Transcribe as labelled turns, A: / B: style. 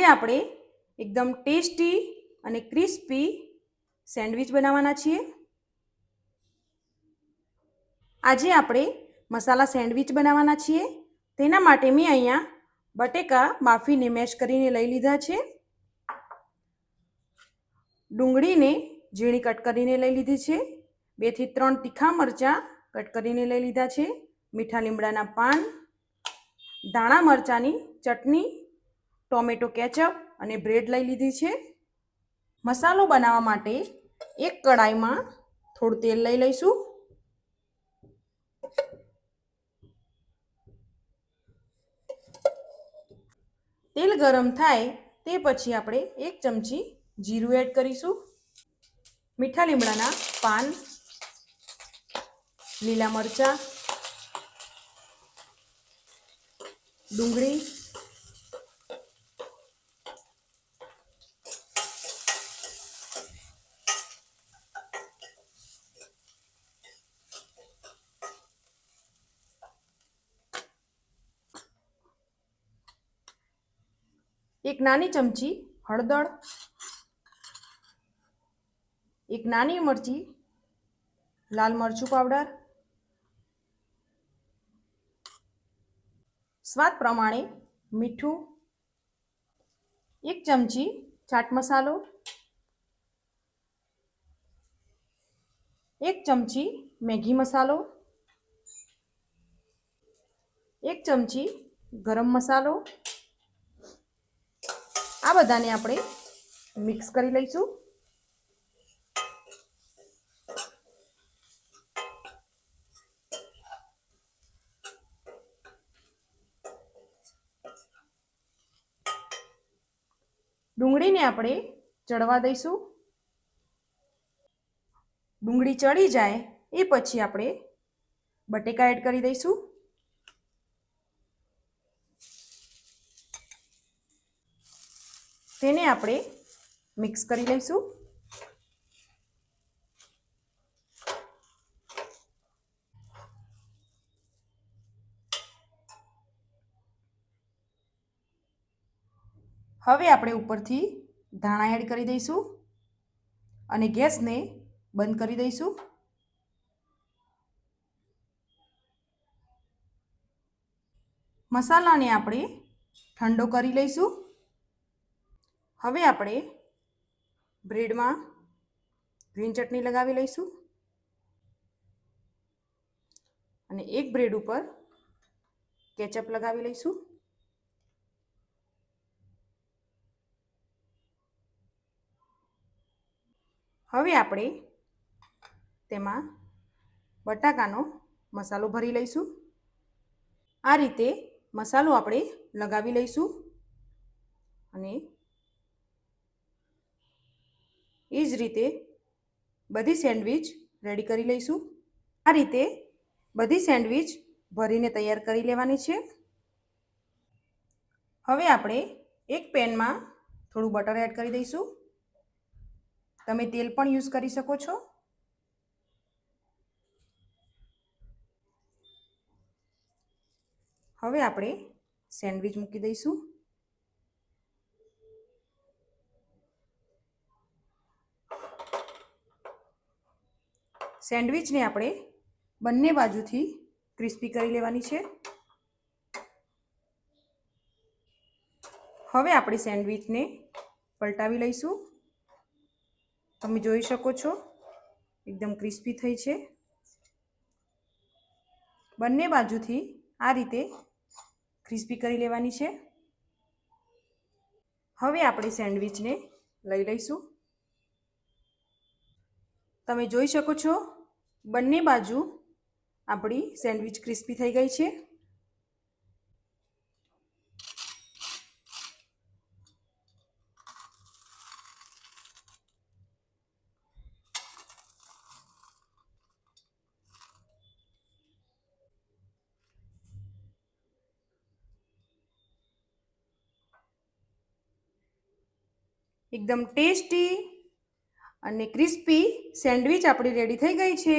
A: આપણે એકદમ ટેસ્ટી અને ક્રિસ્પી સેન્ડવિચ બનાવવાના છીએ। આજે આપણે મસાલા સેન્ડવિચ બનાવવાના છીએ। તેના માટે મેં અહીંયા બટેકા બાફીને મેશ કરીને લઈ લીધા છે। ડુંગળીને ઝીણી કટ કરીને લઈ લીધી છે। 2 થી 3 તીખા મરચાં કટ કરીને લઈ લીધા છે। મીઠા લીમડાના પાન, ધાણા મરચાંની ચટણી, ટોમેટો કેચઅપ અને બ્રેડ લઈ લીધી છે। મસાલો બનાવવા માટે એક કડાઈમાં થોડું તેલ લઈ લઈશું। તેલ ગરમ થાય તે પછી આપણે 1 ચમચી જીરું એડ કરીશું। મીઠા લીમડાના પાન, લીલા મરચાં, ડુંગળી, એક નાની ચમચી હળદર, એક નાની મરચી લાલ મરચું પાવડર, સ્વાદ પ્રમાણે મીઠું, 1 ચમચી ચાટ મસાલો, 1 ચમચી મેગી મસાલો, 1 ચમચી ગરમ મસાલો। આ બધાને આપણે મિક્સ કરી લઈશું। ડુંગળીને આપણે ચડવા દઈશું। ડુંગળી ચડી જાય એ પછી આપણે બટેકા એડ કરી દઈશું। તેને આપણે મિક્સ કરી લઈશું। હવે આપણે ઉપરથી ધાણા એડ કરી દઈશું અને ગેસને બંધ કરી દઈશું। મસાલાને આપણે ઠંડો કરી લઈશું। હવે આપણે બ્રેડમાં ગ્રીન ચટણી લગાવી લઈશું અને એક બ્રેડ ઉપર કેચઅપ લગાવી લઈશું। હવે આપણે તેમાં બટાકાનો મસાલો ભરી લઈશું। આ રીતે મસાલો આપણે લગાવી લઈશું અને એ જ રીતે બધી સેન્ડવિચ રેડી કરી લઈશું। આ રીતે બધી સેન્ડવિચ ભરીને તૈયાર કરી લેવાની છે। હવે આપણે એક પેનમાં થોડું બટર એડ કરી દઈશું। તમે તેલ પણ યુઝ કરી શકો છો। હવે આપણે સેન્ડવિચ મૂકી દઈશું। સેન્ડવિચને આપણે બંને બાજુથી ક્રિસ્પી કરી લેવાની છે। હવે આપણે સેન્ડવિચને પલટાવી લઈશું। તમે જોઈ શકો છો એકદમ ક્રિસ્પી થઈ છે। બંને બાજુથી આ રીતે ક્રિસ્પી કરી લેવાની છે। હવે આપણે સેન્ડવિચને લઈ લઈશું। તમે જોઈ શકો છો બંને બાજુ આપણી સેન્ડવિચ ક્રિસ્પી થઈ ગઈ છે। એકદમ ટેસ્ટી અને ક્રિસ્પી સેન્ડવિચ આપણી રેડી થઈ ગઈ છે।